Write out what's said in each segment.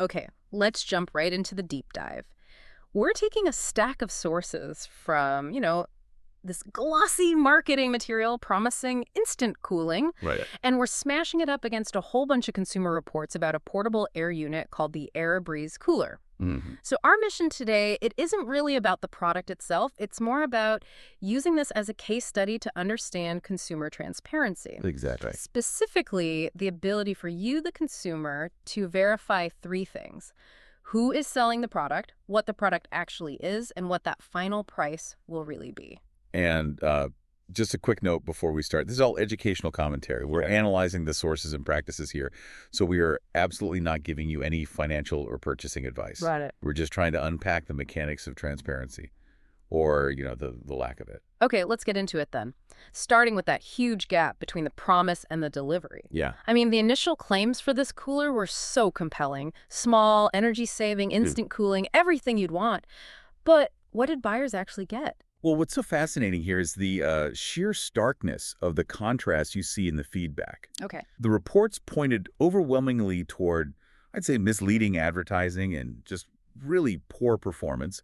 Okay, let's jump right into the deep dive. We're taking a stack of sources from, this glossy marketing material promising instant cooling, Right. and we're smashing it up against a whole bunch of consumer reports about a portable air unit called the Airabreeze Cooler. Hmm. So our mission today, it isn't really about the product itself. It's more about using this as a case study to understand consumer transparency. Exactly. Specifically, the ability for you, the consumer, to verify three things: who is selling the product, what the product actually is, and what that final price will really be. And just a quick note before we start. This is all educational commentary. We're analyzing the sources and practices here. So we are absolutely not giving you any financial or purchasing advice. Got it. We're just trying to unpack the mechanics of transparency or, the lack of it. Okay, let's get into it then. Starting with that huge gap between the promise and the delivery. Yeah. I mean, the initial claims for this cooler were so compelling. Small, energy-saving, Hmm. instant cooling, everything you'd want. But what did buyers actually get? Well, what's so fascinating here is the sheer starkness of the contrast you see in the feedback. Okay. The reports pointed overwhelmingly toward, I'd say, misleading advertising and just really poor performance.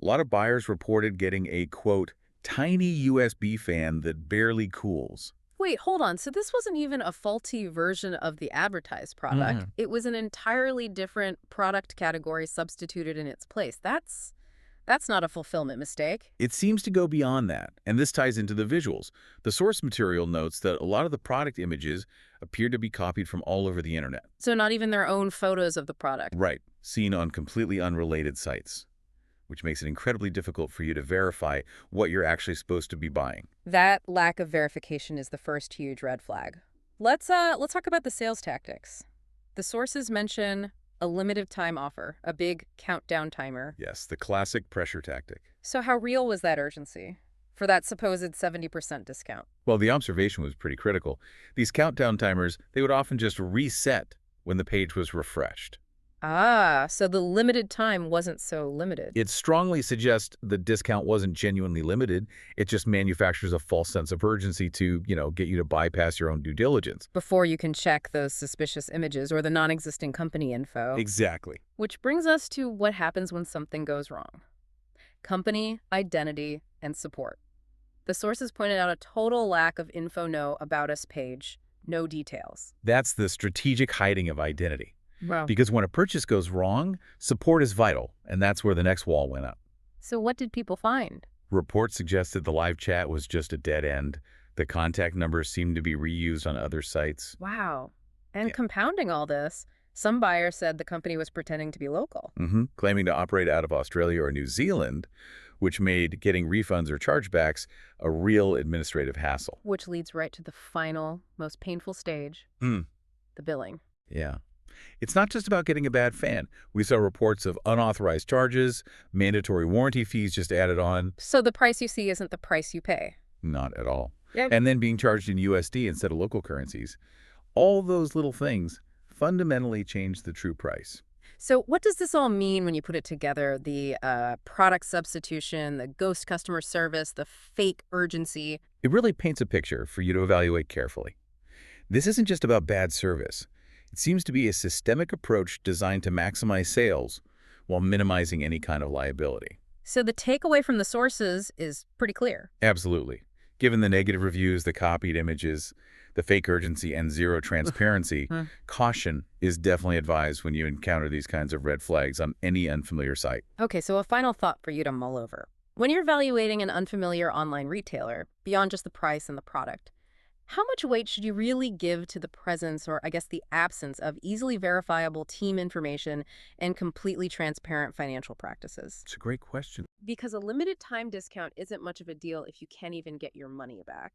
A lot of buyers reported getting a, quote, tiny USB fan that barely cools. Wait, hold on. So this wasn't even a faulty version of the advertised product. Mhm. It was an entirely different product category substituted in its place. That's not a fulfillment mistake. It seems to go beyond that, and this ties into the visuals. The source material notes that a lot of the product images appear to be copied from all over the internet. So not even their own photos of the product. Right, seen on completely unrelated sites, which makes it incredibly difficult for you to verify what you're actually supposed to be buying. That lack of verification is the first huge red flag. Let's talk about the sales tactics. The sources mention a limited time offer, a big countdown timer. Yes, the classic pressure tactic. So how real was that urgency for that supposed 70% discount? Well, the observation was pretty critical. These countdown timers, they would often just reset when the page was refreshed. Ah, so the limited time wasn't so limited. It strongly suggests the discount wasn't genuinely limited. It just manufactures a false sense of urgency to, get you to bypass your own due diligence. Before you can check those suspicious images or the non-existing company info. Exactly. Which brings us to what happens when something goes wrong. Company, identity, and support. The sources pointed out a total lack of info no about us page, no details. That's the strategic hiding of identity. Wow. Because when a purchase goes wrong, support is vital, and that's where the next wall went up. So what did people find? Reports suggested the live chat was just a dead end. The contact numbers seemed to be reused on other sites. Wow. And Yeah. compounding all this, some buyers said the company was pretending to be local. Claiming to operate out of Australia or New Zealand, which made getting refunds or chargebacks a real administrative hassle. Which leads right to the final, most painful stage, Hmm. the billing. Yeah. It's not just about getting a bad fan. We saw reports of unauthorized charges, mandatory warranty fees just added on. So the price you see isn't the price you pay. Not at all. Yep. And then being charged in USD instead of local currencies. All those little things fundamentally change the true price. So what does this all mean when you put it together? The product substitution, the ghost customer service, the fake urgency. It really paints a picture for you to evaluate carefully. This isn't just about bad service. It seems to be a systemic approach designed to maximize sales while minimizing any kind of liability. So the takeaway from the sources is pretty clear. Absolutely. Given the negative reviews, the copied images, the fake urgency, and zero transparency, Hmm. caution is definitely advised when you encounter these kinds of red flags on any unfamiliar site. Okay, so a final thought for you to mull over. When you're evaluating an unfamiliar online retailer, beyond just the price and the product, how much weight should you really give to the presence, or I guess the absence, of easily verifiable team information and completely transparent financial practices? It's a great question. Because a limited time discount isn't much of a deal if you can't even get your money back.